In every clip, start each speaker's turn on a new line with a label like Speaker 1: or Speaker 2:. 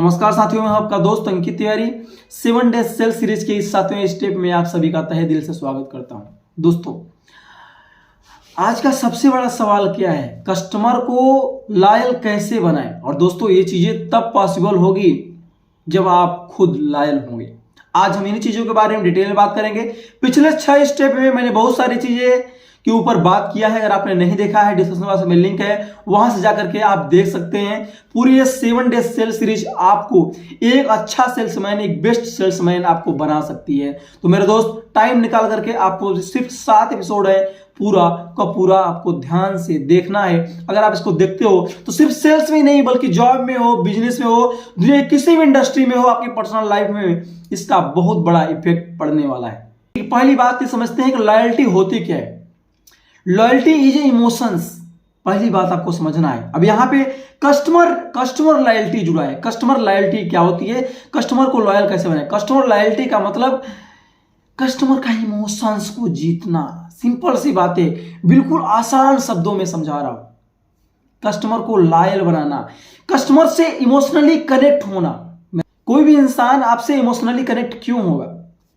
Speaker 1: नमस्कार साथियों, मैं आपका दोस्त Ankit Tiwari 7 days cell series के इस 7वें स्टेप में आप सभी का तहे दिल से स्वागत करता हूं। दोस्तों, आज का सबसे बड़ा सवाल क्या है, कस्टमर को लॉयल कैसे बनाएं। और दोस्तों, ये चीजें तब पॉसिबल होगी जब आप खुद लॉयल होंगे। आज हम इन चीजों के बारे में डिटेल में बात करेंगे। पिछले 6 स्टेप में मैंने बहुत सारी चीजें के ऊपर बात किया है। अगर आपने नहीं देखा है, डिस्क्रिप्शन बॉक्स में लिंक है, वहां से जाकर के आप देख सकते हैं। पूरी ये 7 डेज सेल सीरीज आपको एक अच्छा सेल्समैन, एक बेस्ट सेल्समैन आपको बना सकती है। तो मेरे दोस्त, टाइम निकाल करके आपको सिर्फ 7 एपिसोड है, पूरा का पूरा आपको ध्यान से देखना है। अगर आप इसको देखते हो तो सिर्फ सेल्स में नहीं, बल्कि जॉब में हो, बिजनेस में हो, दुनिया किसी भी इंडस्ट्री में हो, आपकी पर्सनल लाइफ में इसका बहुत बड़ा इफेक्ट पड़ने वाला है। पहली बात ये समझते हैं कि लॉयल्टी होती क्या है। Loyalty is a emotions. पहली बात आपको समझना है। अब यहां पे कस्टमर लॉयल्टी जुड़ा है। कस्टमर लॉयल्टी क्या होती है, कस्टमर को लॉयल कैसे बनाए। कस्टमर लॉयल्टी का मतलब कस्टमर का इमोशंस को जीतना। सिंपल सी बात है, बिल्कुल आसान शब्दों में समझा रहा हूं। कस्टमर को लॉयल बनाना, कस्टमर से इमोशनली कनेक्ट होना। कोई भी इंसान आपसे इमोशनली कनेक्ट क्यों होगा,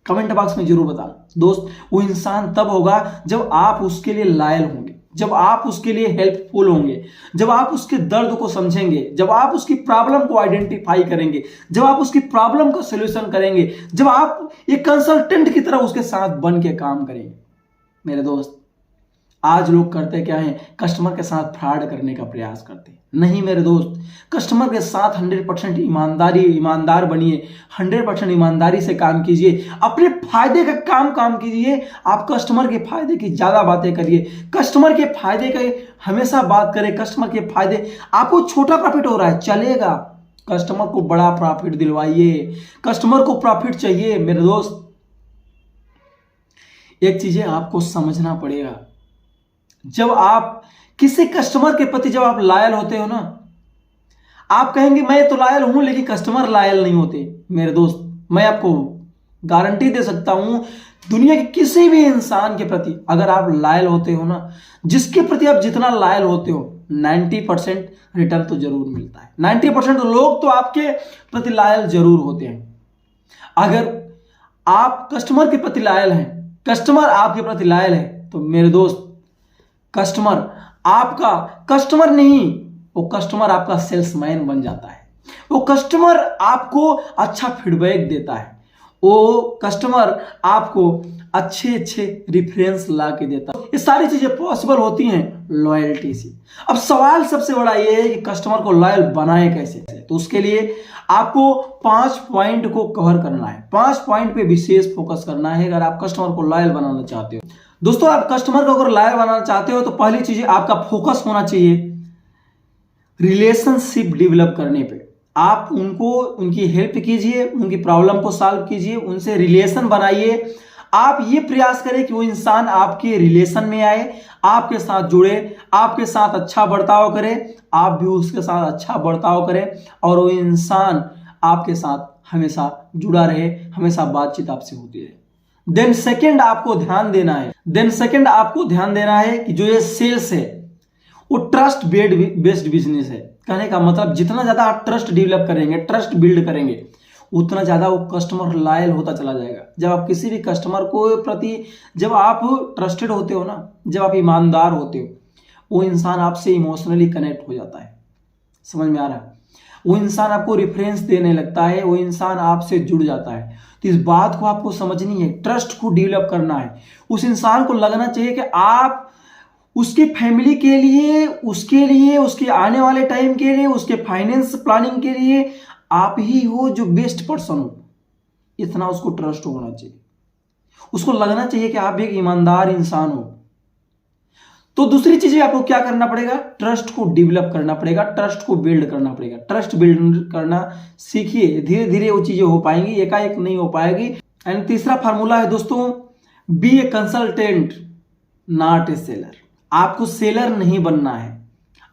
Speaker 1: कमेंट बॉक्स में जरूर बताना। दोस्त, वो इंसान तब होगा जब आप उसके लिए लॉयल होंगे, जब आप उसके लिए हेल्पफुल होंगे, जब आप उसके दर्द को समझेंगे, जब आप उसकी प्रॉब्लम को आइडेंटिफाई करेंगे, जब आप उसकी प्रॉब्लम का सॉल्यूशन करेंगे, जब आप एक कंसल्टेंट की तरह उसके साथ बन के काम करेंगे। मेरे दोस्त, आज लोग करते क्या हैं, कस्टमर के साथ फ्रॉड करने का प्रयास करते हैं। नहीं मेरे दोस्त, कस्टमर के साथ 100% ईमानदार बनिए, 100% ईमानदारी से काम कीजिए, अपने फायदे का काम कीजिए। आप कस्टमर के फायदे की ज्यादा बातें करिए, कस्टमर के फायदे का हमेशा बात करें। कस्टमर के फायदे, आपको छोटा प्रॉफिट हो रहा है, चलेगा, कस्टमर को बड़ा प्रॉफिट दिलवाइए। कस्टमर को प्रॉफिट चाहिए। मेरे दोस्त, एक चीजें आपको समझना पड़ेगा। जब आप किसी कस्टमर के प्रति जब आप लॉयल होते हो ना, आप कहेंगे मैं तो लॉयल हूं, लेकिन कस्टमर लॉयल नहीं होते। मेरे दोस्त, मैं आपको गारंटी दे सकता हूं, दुनिया के किसी भी इंसान के प्रति अगर आप लॉयल होते हो ना, जिसके प्रति आप जितना लॉयल होते हो, 90% रिटर्न तो जरूर मिलता है। 90% लोग तो आपके प्रति लॉयल जरूर होते हैं। अगर आप कस्टमर के प्रति लॉयल हैं, कस्टमर आपके प्रति लॉयल है, तो मेरे दोस्त, कस्टमर आपका कस्टमर नहीं, वो कस्टमर आपका सेल्समैन बन जाता है। वो कस्टमर आपको अच्छा फीडबैक देता है, वो कस्टमर आपको अच्छे रेफरेंस ला के देता है। ये सारी चीजें पॉसिबल होती हैं लॉयल्टी से। अब सवाल सबसे बड़ा ये है कि कस्टमर को लॉयल बनाए कैसे। तो उसके लिए आपको 5 पॉइंट को कवर करना है, 5 पॉइंट पे विशेष फोकस करना है अगर आप कस्टमर को लॉयल बनाना चाहते हो। दोस्तों, आप कस्टमर को अगर लॉयल बनाना चाहते हो तो पहली चीज आपका फोकस होना चाहिए रिलेशनशिप डेवलप करने पे। आप उनकी हेल्प कीजिए, उनकी प्रॉब्लम को सॉल्व कीजिए, उनसे रिलेशन बनाइए। आप ये प्रयास करें कि वो इंसान आपके रिलेशन में आए, आपके साथ जुड़े, आपके साथ अच्छा बर्ताव करे, आप भी उसके साथ अच्छा बर्ताव करें, और वो इंसान आपके साथ हमेशा जुड़ा रहे, हमेशा बातचीत आपसे होती रहे। देन सेकंड आपको ध्यान देना है कि जो ये सेल्स है वो ट्रस्ट बेस्ड बिजनेस है। कहने का मतलब, जितना ज्यादा आप ट्रस्ट डेवलप करेंगे, ट्रस्ट बिल्ड करेंगे, उतना ज्यादा वो कस्टमर लॉयल होता चला जाएगा। जब आप किसी भी कस्टमर को प्रति जब आप ट्रस्टेड होते हो ना, जब आप ईमानदार होते हो, वो इंसान आपसे इमोशनली कनेक्ट हो जाता है। समझ में आ रहा है? वो इंसान आपको रेफरेंस देने लगता है, वो इंसान आपसे जुड़ जाता है। तो इस बात को आपको समझनी है, ट्रस्ट को डेवलप करना है। उस इंसान को लगना चाहिए कि आप उसके फैमिली के लिए, उसके आने वाले टाइम के लिए, उसके फाइनेंस प्लानिंग के लिए आप ही हो जो बेस्ट पर्सन हो। इतना उसको ट्रस्ट होना चाहिए। उसको लगना चाहिए कि आप एक ईमानदार इंसान हो। तो दूसरी चीजें आपको क्या करना पड़ेगा, ट्रस्ट को डेवलप करना पड़ेगा, ट्रस्ट को बिल्ड करना पड़ेगा। ट्रस्ट बिल्ड करना सीखिए, धीरे धीरे वो चीजें हो पाएंगी, एकाएक नहीं हो पाएगी। एंड तीसरा फार्मूला है दोस्तों, be a consultant not a seller. आपको सेलर नहीं बनना है,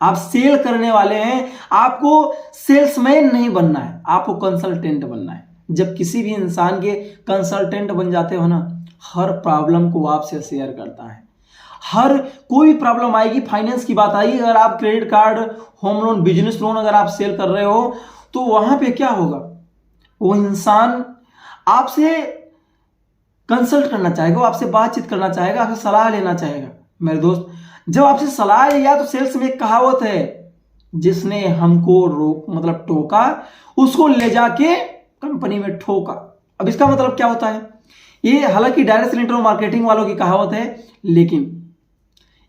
Speaker 1: आप सेल करने वाले हैं, आपको सेल्समैन नहीं बनना है, आपको कंसल्टेंट बनना है। जब किसी भी इंसान के कंसल्टेंट बन जाते हो ना, हर प्रॉब्लम को आपसे शेयर करता है। हर कोई प्रॉब्लम आएगी, फाइनेंस की बात आएगी, अगर आप credit card, home loan, business loan अगर आप सेल कर रहे हो, तो वहां पे क्या होगा, वो इंसान आपसे कंसल्ट करना चाहेगा, वो आपसे बातचीत करना चाहेगा, आपसे सलाह लेना चाहेगा। मेरे दोस्त, जब आपसे सलाह लिया तो सेल्स में एक कहावत है, जिसने हमको मतलब टोका उसको ले जाके कंपनी में ठोका। अब इसका मतलब क्या होता है, ये हालांकि डायरेक्ट सेलिंग और मार्केटिंग वालों की कहावत है, लेकिन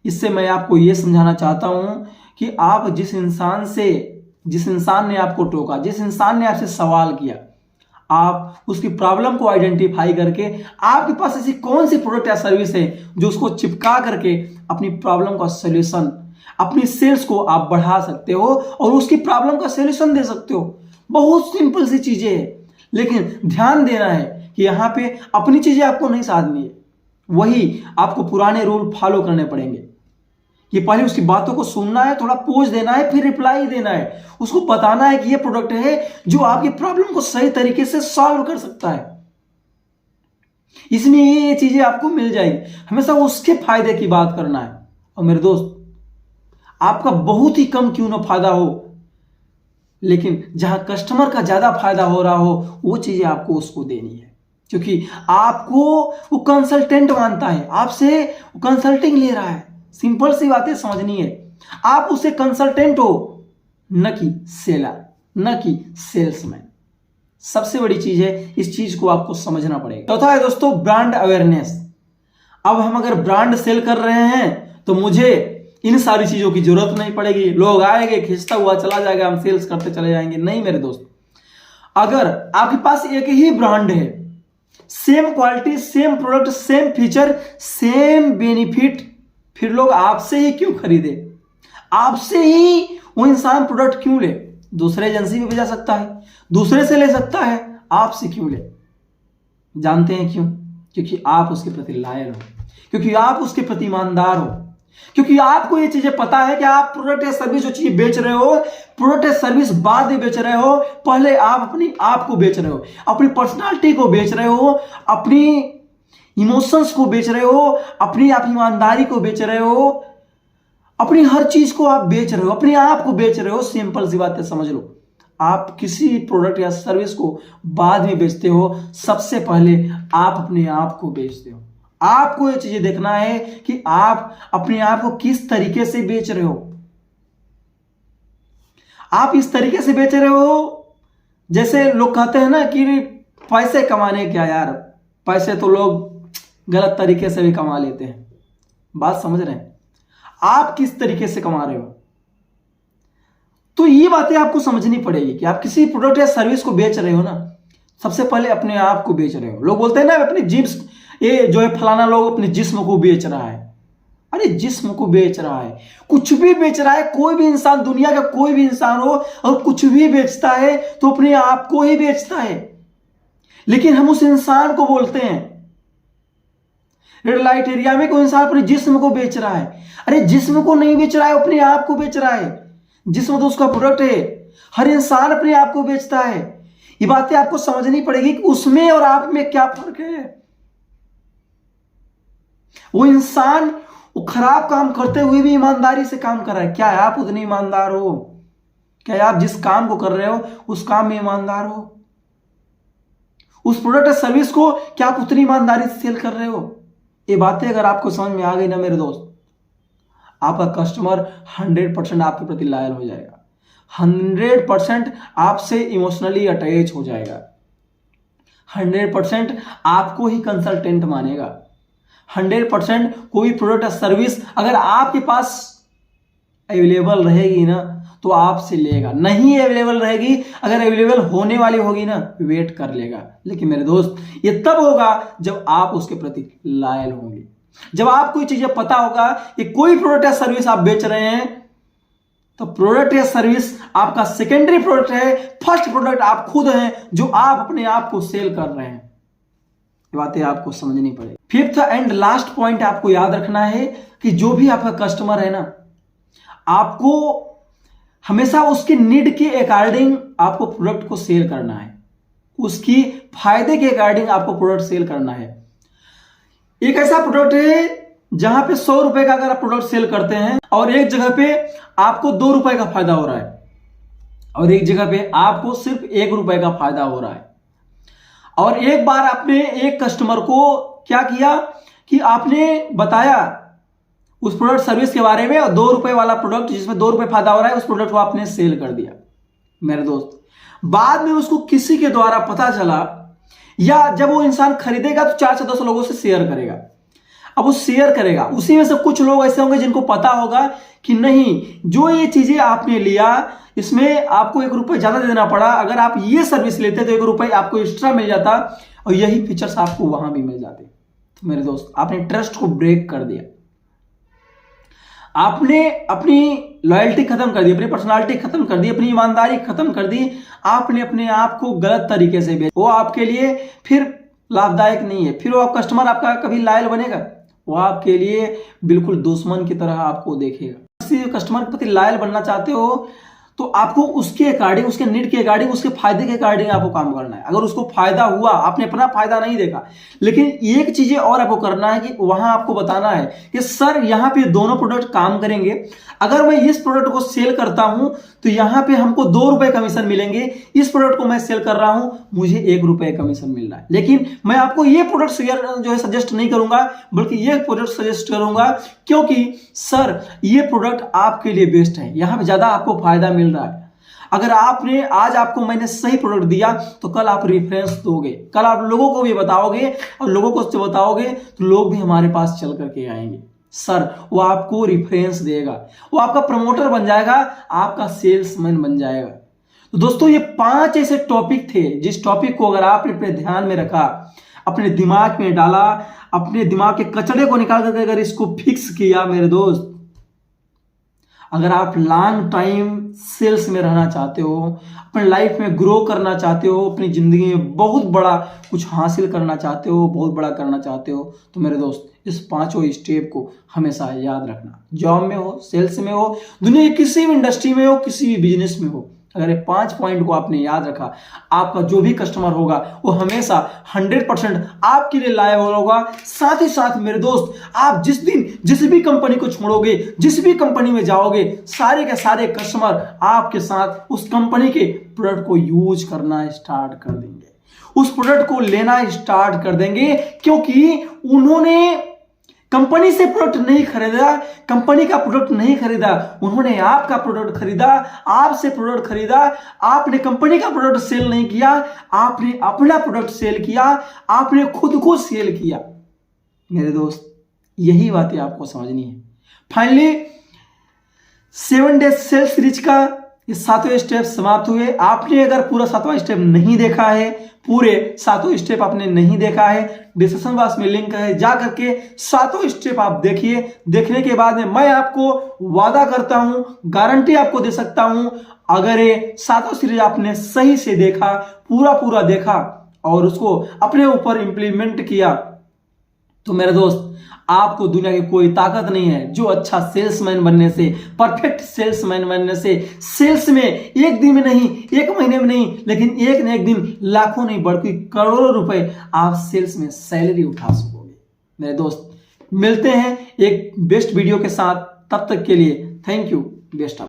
Speaker 1: इससे मैं आपको यह समझाना चाहता हूं कि आप जिस इंसान ने आपको टोका, जिस इंसान ने आपसे सवाल किया, आप उसकी प्रॉब्लम को आइडेंटिफाई करके आपके पास ऐसी कौन सी प्रोडक्ट या सर्विस है जो उसको चिपका करके अपनी प्रॉब्लम का सॉल्यूशन, अपनी सेल्स को आप बढ़ा सकते हो और उसकी प्रॉब्लम का सॉल्यूशन दे सकते हो। बहुत सिंपल सी चीजें है, लेकिन ध्यान देना है कि यहां पे अपनी चीजें आपको नहीं साधनी है, वही आपको पुराने रूल फॉलो करने पड़ेंगे कि पहले उसकी बातों को सुनना है, थोड़ा पोज देना है, फिर रिप्लाई देना है, उसको बताना है कि ये प्रोडक्ट है जो आपकी प्रॉब्लम को सही तरीके से सॉल्व कर सकता है। इसमें ये चीजें आपको मिल जाएगी, हमेशा उसके फायदे की बात करना है। और मेरे दोस्त, आपका बहुत ही कम क्यों ना फायदा हो, लेकिन जहां कस्टमर का ज्यादा फायदा हो रहा हो वो चीजें आपको उसको देनी है, क्योंकि आपको वो कंसल्टेंट मानता है, आपसे वो कंसल्टिंग ले रहा है। सिंपल सी बातें समझनी है, आप उससे कंसल्टेंट हो, न कि सेलर, न कि सेल्समैन। सबसे बड़ी चीज है, इस चीज को आपको समझना पड़ेगा। चौथा है दोस्तों ब्रांड अवेयरनेस। अब हम अगर ब्रांड सेल कर रहे हैं तो मुझे इन सारी चीजों की जरूरत नहीं पड़ेगी, लोग आएंगे, खिंचता हुआ चला जाएगा, हम सेल्स करते चले जाएंगे। नहीं मेरे दोस्त, अगर आपके पास एक ही ब्रांड है, same quality, same product, same feature, same benefit, फिर लोग आपसे ही क्यों खरीदे, आपसे ही वो इंसान प्रोडक्ट क्यों ले? दूसरे एजेंसी में भी जा सकता है, दूसरे से ले सकता है, आपसे क्यों ले? जानते हैं क्यों? क्योंकि आप उसके प्रति लॉयल हो, क्योंकि आप उसके प्रति ईमानदार हो, क्योंकि आपको ये चीजें पता है कि आप प्रोडक्ट या सर्विस जो चीज बेच रहे हो, प्रोडक्ट या सर्विस बाद में बेच रहे हो, पहले आप अपनी आप को बेच रहे हो, अपनी पर्सनालिटी को बेच रहे हो, अपनी इमोशंस को बेच रहे हो, अपनी आप ईमानदारी को बेच रहे हो, अपनी हर चीज को आप बेच रहे हो, अपने आप को बेच रहे हो। सिंपल सी बात है, समझ लो। आप किसी प्रोडक्ट या सर्विस को बाद में बेचते हो, सबसे पहले आप अपने आप को बेचते हो। आपको ये चीजें देखना है कि आप अपने आप को किस तरीके से बेच रहे हो। आप इस तरीके से बेच रहे हो जैसे लोग कहते हैं ना कि पैसे कमाने क्या यार, पैसे तो लोग गलत तरीके से भी कमा लेते हैं। बात समझ रहे हैं? आप किस तरीके से कमा रहे हो, तो ये बातें आपको समझनी पड़ेगी कि आप किसी प्रोडक्ट या सर्विस को बेच रहे हो ना, सबसे पहले अपने आप को बेच रहे हो। लोग बोलते हैं ना अपने जिम्स, ये जो है फलाना लोग अपने जिस्म को बेच रहा है। अरे जिस्म को बेच रहा है, कुछ भी बेच रहा है। कोई भी इंसान, दुनिया का कोई भी इंसान हो और कुछ भी बेचता है तो अपने आप को ही बेचता है, लेकिन हम उस इंसान को बोलते हैं। रेड लाइट एरिया में कोई इंसान अपने जिस्म को बेच रहा है। अरे जिस्म को नहीं बेच रहा है, अपने आप को बेच रहा है। जिस्म तो उसका प्रोडक्ट है, हर इंसान अपने आप को बेचता है। ये बातें आपको समझनी पड़ेगी कि उसमें और आप में क्या फर्क है। वो इंसान वो खराब काम करते हुए भी ईमानदारी से काम कर रहा है, क्या आप उतने ईमानदार हो? क्या आप जिस काम को कर रहे हो उस काम में ईमानदार हो? उस प्रोडक्ट या सर्विस को क्या आप उतनी ईमानदारी से सेल कर रहे हो? ये बातें अगर आपको समझ में आ गई ना मेरे दोस्त, आपका कस्टमर 100% आपके प्रति लॉयल हो जाएगा, 100% आपसे इमोशनली अटैच हो जाएगा, 100% आपको ही कंसल्टेंट मानेगा, 100% कोई प्रोडक्ट या सर्विस अगर आपके पास अवेलेबल रहेगी ना तो आपसे लेगा। नहीं अवेलेबल रहेगी, अगर अवेलेबल होने वाली होगी ना वेट कर लेगा। लेकिन मेरे दोस्त, ये तब होगा जब आप उसके प्रति लॉयल होंगे, जब आपको ये चीजें पता होगा कि कोई प्रोडक्ट या सर्विस आप बेच रहे हैं तो प्रोडक्ट या सर्विस आपका सेकेंडरी प्रोडक्ट है, फर्स्ट प्रोडक्ट आप खुद हैं जो आप अपने आप को सेल कर रहे हैं। ये बातें आपको समझनी पड़ेगी। फिफ्थ एंड लास्ट पॉइंट आपको याद रखना है कि जो भी आपका कस्टमर है ना, आपको हमेशा उसके नीड के अकॉर्डिंग आपको प्रोडक्ट को सेल करना है, उसकी फायदे के अकॉर्डिंग आपको प्रोडक्ट सेल करना है। एक ऐसा प्रोडक्ट है जहां पे 100 रुपए का अगर आप प्रोडक्ट सेल करते हैं और एक जगह पे आपको 2 रुपए का फायदा हो रहा है, और एक जगह पे आपको सिर्फ 1 रुपए का फायदा हो रहा है। और एक बार आपने एक कस्टमर को क्या किया कि आपने बताया उस प्रोडक्ट सर्विस के बारे में, और 2 रुपए वाला प्रोडक्ट जिसमें 2 रुपए फायदा हो रहा है उस प्रोडक्ट को आपने सेल कर दिया मेरे दोस्त। बाद में उसको किसी के द्वारा पता चला, या जब वो इंसान खरीदेगा तो 4 से 10 लोगों से शेयर करेगा। अब वो शेयर करेगा, उसी में से कुछ लोग ऐसे होंगे जिनको पता होगा कि नहीं, जो ये चीजें आपने लिया इसमें आपको 1 रुपए ज्यादा देना पड़ा, अगर आप ये सर्विस लेते तो 1 रुपए आपको एक्स्ट्रा मिल जाता, और यही फीचर्स आपको वहां भी मिल जाते। तो मेरे दोस्त, आपने ट्रस्ट को ब्रेक कर दिया, आपने अपनी लॉयल्टी खत्म कर दी, अपनी पर्सनालिटी खत्म कर दी, अपनी ईमानदारी खत्म कर दी, आपने अपने आप को गलत तरीके से बेचा। वो आपके लिए फिर लाभदायक नहीं है, फिर वो कस्टमर आपका कभी लॉयल बनेगा, वो आपके लिए बिल्कुल दुश्मन की तरह आपको देखेगा। किसी कस्टमर के प्रति लॉयल बनना चाहते हो तो आपको उसके अकॉर्डिंग, उसके नीड के अकॉर्डिंग, उसके फायदे के अकॉर्डिंग आपको काम करना है। अगर उसको फायदा हुआ, आपने अपना फायदा नहीं देखा, लेकिन एक चीजें और आपको करना है कि वहां आपको बताना है कि सर यहाँ पे दोनों प्रोडक्ट काम करेंगे, अगर मैं इस प्रोडक्ट को सेल करता हूं तो यहाँ पे हमको 2 रुपए कमीशन मिलेंगे, इस प्रोडक्ट को मैं सेल कर रहा हूं मुझे 1 रुपए कमीशन मिल रहा है, लेकिन मैं आपको ये प्रोडक्ट जो है सजेस्ट नहीं करूंगा, बल्कि ये प्रोडक्ट सजेस्ट करूंगा क्योंकि सर ये प्रोडक्ट आपके लिए बेस्ट है, यहाँ पे ज्यादा आपको फायदा मिल रहा है। अगर आपने आज आपको मैंने सही प्रोडक्ट दिया तो कल आप रेफरेंस दोगे, कल आप लोगों को भी बताओगे, और लोगों को बताओगे तो लोग भी हमारे पास चल करके आएंगे। सर वो आपको रेफरेंस देगा, वो आपका प्रमोटर बन जाएगा, आपका सेल्समैन बन जाएगा। तो दोस्तों, ये 5 ऐसे टॉपिक थे जिस टॉपिक को अगर आपने अपने ध्यान में रखा, अपने दिमाग में डाला, अपने दिमाग के कचड़े को निकाल करके अगर इसको फिक्स किया मेरे दोस्त, अगर आप लॉन्ग टाइम सेल्स में रहना चाहते हो, अपने लाइफ में ग्रो करना चाहते हो, अपनी जिंदगी में बहुत बड़ा कुछ हासिल करना चाहते हो, बहुत बड़ा करना चाहते हो, तो मेरे दोस्त इस 5 स्टेप को हमेशा याद रखना। जॉब में हो, सेल्स में हो, दुनिया की किसी भी इंडस्ट्री में हो, किसी भी बिजनेस में हो, अगर ये 5 पॉइंट को आपने याद रखा, आपका जो भी कस्टमर होगा वो हमेशा 100% आपके लिए लायक होगा। साथ ही साथ मेरे दोस्त, आप जिस दिन जिस भी कंपनी को छोड़ोगे, जिस भी कंपनी में जाओगे, सारे के सारे कस्टमर आपके साथ उस कंपनी के प्रोडक्ट को यूज करना स्टार्ट कर देंगे, उस प्रोडक्ट को लेना स्टार्ट कर देंगे, क्योंकि उन्होंने कंपनी से प्रोडक्ट नहीं खरीदा, कंपनी का प्रोडक्ट नहीं खरीदा, उन्होंने आपका प्रोडक्ट खरीदा, आपसे प्रोडक्ट खरीदा। आपने कंपनी का प्रोडक्ट सेल नहीं किया, आपने अपना प्रोडक्ट सेल किया, आपने खुद को सेल किया। मेरे दोस्त, यही बातें आपको समझनी है। फाइनली 7 डेज सेल्स सीरीज का ये 7वें स्टेप समाप्त हुए। आपने अगर पूरा 7वां स्टेप नहीं देखा है, पूरे 7 स्टेप आपने नहीं देखा है, डिस्क्रिप्शन बॉक्स में लिंक है, जा करके 7 स्टेप आप देखिए। देखने के बाद में मैं आपको वादा करता हूं, गारंटी आपको दे सकता हूं, अगर ये 7 सीरीज आपने सही से देखा, पूरा देखा और उसको अपने ऊपर इंप्लीमेंट किया, तो मेरे दोस्त आपको दुनिया की कोई ताकत नहीं है जो अच्छा सेल्समैन बनने से, परफेक्ट सेल्समैन बनने से, सेल्स में एक दिन में नहीं, एक महीने में नहीं, लेकिन एक न एक दिन लाखों नहीं बल्कि करोड़ों रुपए आप सेल्स में सैलरी उठा सकोगे। मेरे दोस्त, मिलते हैं एक बेस्ट वीडियो के साथ, तब तक के लिए थैंक यू, बेस्ट।